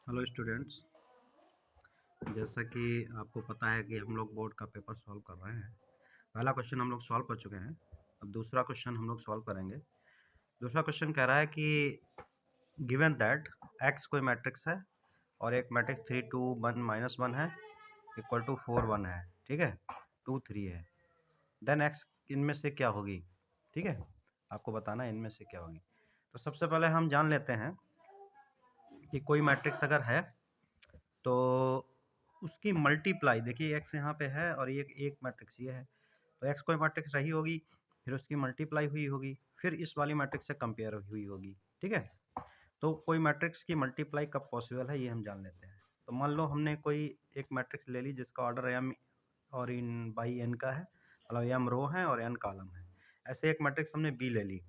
Hello students. जैसा कि आपको पता है कि हम लोग बोर्ड का पेपर सॉल्व कर रहे हैं। पहला क्वेश्चन हम लोग सॉल्व कर चुके हैं। अब दूसरा क्वेश्चन हम लोग सॉल्व करेंगे। दूसरा क्वेश्चन कह रहा है कि गिवन दैट एक्स कोई मैट्रिक्स है और एक मैट्रिक्स 3 2 1 -1 है इक्वल टू 4 1 है, ठीक है, 2 3 है। देन एक्स इनमें से क्या होगी, ठीक है, आपको बताना है इनमें से क्या होगी। तो सबसे पहले हम जान लेते हैं कि कोई मैट्रिक्स अगर है तो उसकी मल्टीप्लाई, देखिए एक्स यहाँ पे है और ये एक मैट्रिक्स ये है, तो एक्स कोई मैट्रिक्स रही होगी, फिर उसकी मल्टीप्लाई हुई होगी, फिर इस वाली मैट्रिक्स से कंपेयर हुई होगी, ठीक है। तो कोई मैट्रिक्स की मल्टीप्लाई कब पॉसिबल है ये हम जान लेते हैं। तो मान लो हमने कोई एक मैट्रिक्स ले ली जिसका ऑर्डर एम और इन बाई एन का है, मतलब एम रो है और एन कॉलम है। ऐसे एक मैट्रिक्स हमने बी ले ली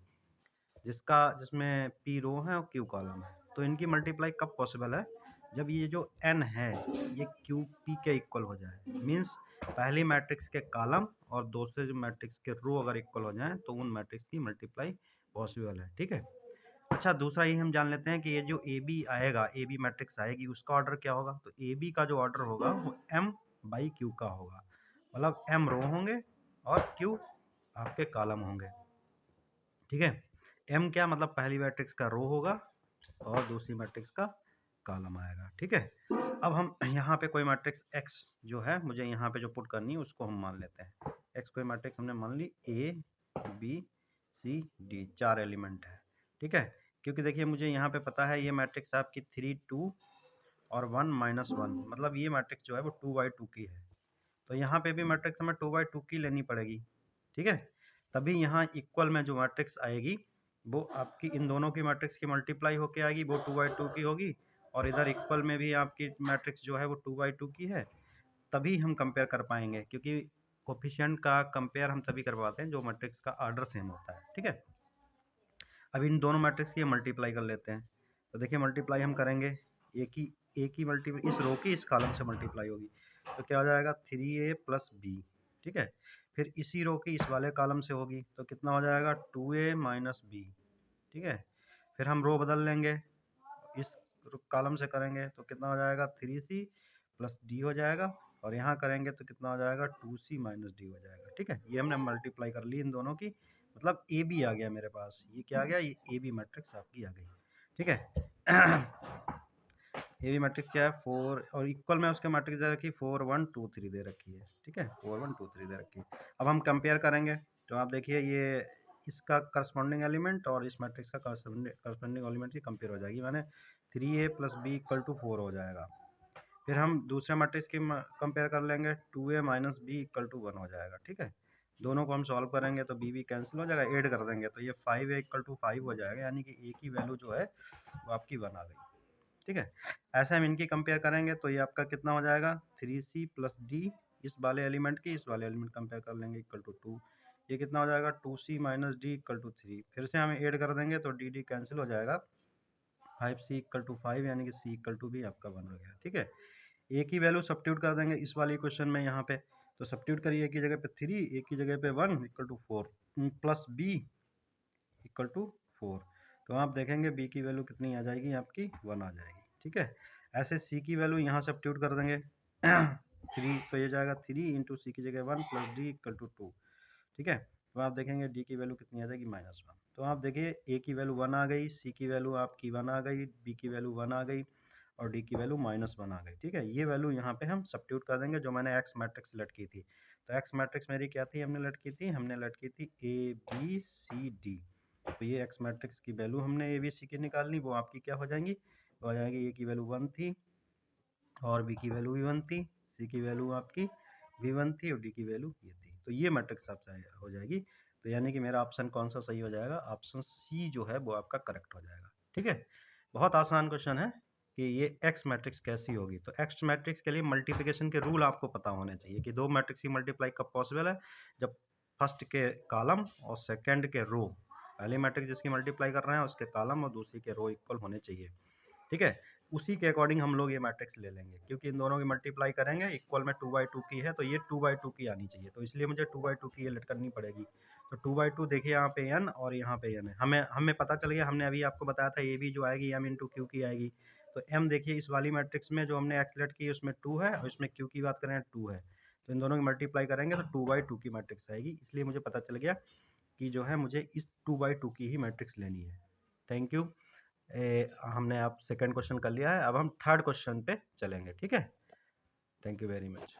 जिसमें पी रो है और क्यू कॉलम है। तो इनकी मल्टीप्लाई कब पॉसिबल है, जब ये जो एन है ये क्यू पी के इक्वल हो जाए। मीन्स पहली मैट्रिक्स के कॉलम और दूसरे जो मैट्रिक्स के रो अगर इक्वल हो जाएं तो उन मैट्रिक्स की मल्टीप्लाई पॉसिबल है, ठीक है। अच्छा, दूसरा ये हम जान लेते हैं कि ये जो ए बी आएगा, ए बी मैट्रिक्स आएगी, उसका ऑर्डर क्या होगा। तो ए बी का जो ऑर्डर होगा वो एम बाई क्यू का होगा, मतलब एम रो होंगे और क्यू आपके कॉलम होंगे, ठीक है। एम क्या मतलब पहली मैट्रिक्स का रो होगा और दूसरी मैट्रिक्स का कॉलम आएगा, ठीक है। अब हम यहाँ पे कोई मैट्रिक्स एक्स जो है मुझे यहाँ पे जो पुट करनी है उसको हम मान लेते हैं। एक्स कोई मैट्रिक्स हमने मान ली, A B C D, 4 element है, ठीक है। क्योंकि देखिए मुझे यहाँ पे पता है ये मैट्रिक्स आपकी 3 2 और 1 -1, मतलब ये मैट्रिक्स जो है वो 2/2 की है। तो यहाँ पे भी मैट्रिक्स हमें 2/2 की लेनी पड़ेगी, ठीक है। तभी यहाँ इक्वल में जो मैट्रिक्स आएगी वो आपकी इन दोनों की मैट्रिक्स की मल्टीप्लाई होके आएगी, वो 2/2 की होगी। और इधर इक्वल में भी आपकी मैट्रिक्स जो है वो 2/2 की है। तभी हम कंपेयर कर पाएंगे, क्योंकि कोफिशिएंट का कंपेयर हम तभी कर पाते हैं जो मैट्रिक्स का ऑर्डर सेम होता है, ठीक है। अब इन दोनों मैट्रिक्स की मल्टीप्लाई कर लेते हैं। तो देखिए मल्टीप्लाई हम करेंगे, एक ही मल्टीप्लाई इस रो की इस कॉलम से मल्टीप्लाई होगी, तो क्या हो जाएगा 3a प्लस बी, ठीक है। फिर इसी रो की इस वाले कॉलम से होगी तो कितना हो जाएगा 2a माइनस बी, ठीक है। फिर हम रो बदल लेंगे, इस कॉलम से करेंगे तो कितना हो जाएगा 3c प्लस डी हो जाएगा, और यहाँ करेंगे तो कितना हो जाएगा 2c माइनस डी हो जाएगा, ठीक है। ये हमने मल्टीप्लाई कर ली इन दोनों की, मतलब ए बी आ गया मेरे पास। ये क्या आ गया, ये ए बी मैट्रिक्स आपकी आ गई, ठीक है। ए बी मैट्रिक्स क्या है 4, और इक्वल में उसके मैट्रिक्स दे रखी 4 1 2 3 दे रखी है, ठीक है, 4 1 2 3 दे रखी है। अब हम कंपेयर करेंगे तो आप देखिए ये इसका करस्पॉन्डिंग एलिमेंट और इस मैट्रिक्स का करस्पॉन्डिंग एलिमेंट की कंपेयर हो जाएगी, माने 3a plus b equal to 4 हो जाएगा। फिर हम दूसरे मैट्रिक्स की कंपेयर कर लेंगे, 2a minus B equal to 1 हो जाएगा, ठीक है। दोनों को हम सॉल्व करेंगे तो बी कैंसिल हो जाएगा, ऐड कर देंगे तो ये 5a इक्वल टू 5 हो जाएगा, यानी कि ए की वैल्यू जो है वो आपकी 1 आ गई, ठीक है। ऐसे हम इनकी कंपेयर करेंगे तो ये आपका कितना हो जाएगा 3c प्लस डी, इस वाले एलिमेंट की इस वाले एलिमेंट कंपेयर कर लेंगे इक्वल टू 2, ये कितना हो जाएगा 2c minus D equal to 3। फिर से हम ऐड कर देंगे तो डी डी कैंसिल हो जाएगा, 5c इक्वल टू 5, यानी कि c इक्वल टू भी आपका 1 हो गया, ठीक है। ए की वैल्यू सब्स्टिट्यूट कर देंगे इस वाली क्वेश्चन में यहाँ पे, तो सब्स्टिट्यूट करिए, एक की जगह पे 3, एक की जगह पे 1 equal to 4 plus b equal to 4। तो आप देखेंगे बी की वैल्यू कितनी आ जाएगी, आपकी 1 आ जाएगी, ठीक है। ऐसे सी की वैल्यू यहाँ सब्स्टिट्यूट कर देंगे 3, तो ये जाएगा 3 इंटू सी की जगह 1 प्लस डी इक्वल टू 2, ठीक है। तो आप देखेंगे डी की वैल्यू कितनी आ जाएगी -1। तो आप देखिए ए की वैल्यू 1 आ गई, सी की वैल्यू आपकी 1 आ गई, बी की वैल्यू 1 आ गई और डी की वैल्यू -1 आ गई, ठीक है। ये वैल्यू यहाँ पे हम सब्स्टिट्यूट कर देंगे जो मैंने एक्स मैट्रिक्स सेलेक्ट की थी। तो एक्स मैट्रिक्स मेरी क्या थी, हमने लेट की थी ए बी सी डी। तो ये एक्स मैट्रिक्स की वैल्यू हमने ए बी सी की निकालनी, वो आपकी क्या हो जाएंगी, वो आ जाएगी ए की वैल्यू 1 थी और बी की वैल्यू भी 1 थी, सी की वैल्यू आपकी भी 1 थी और डी की वैल्यू ये थी। तो ये मैट्रिक्स आपसे हो जाएगी। तो यानी कि मेरा ऑप्शन कौन सा सही हो जाएगा, ऑप्शन सी जो है वो आपका करेक्ट हो जाएगा, ठीक है। बहुत आसान क्वेश्चन है कि ये एक्स मैट्रिक्स कैसी होगी। तो एक्स मैट्रिक्स के लिए मल्टीप्लिकेशन के रूल आपको पता होने चाहिए कि दो मैट्रिक्स की मल्टीप्लाई कब पॉसिबल है, जब फर्स्ट के कॉलम और सेकंड के रो, पहली मैट्रिक्स जिसकी मल्टीप्लाई कर रहे हैं उसके कॉलम और दूसरी के रो इक्वल होने चाहिए, ठीक है। उसी के अकॉर्डिंग हम लोग ये मैट्रिक्स ले लेंगे, क्योंकि इन दोनों की मल्टीप्लाई करेंगे, इक्वल में 2/2 की है तो ये 2/2 की आनी चाहिए, तो इसलिए मुझे 2/2 की लेट करनी पड़ेगी। तो 2/2 देखिए यहाँ पे n और यहाँ पे n है, हमें हमें पता चल गया, हमने अभी आपको बताया था ए बी जो आएगी m इंटू क्यू की आएगी। तो m देखिए इस वाली मैट्रिक्स में जो हमने एक्सलेट की उसमें 2 है और इसमें q की बात करें 2 है, तो इन दोनों की मल्टीप्लाई करेंगे तो 2/2 की मैट्रिक्स आएगी, इसलिए मुझे पता चल गया कि जो है मुझे इस 2/2 की ही मैट्रिक्स लेनी है। Thank you. हमने अब सेकंड क्वेश्चन कर लिया है, अब हम थर्ड क्वेश्चन पे चलेंगे, ठीक है। Thank you very much.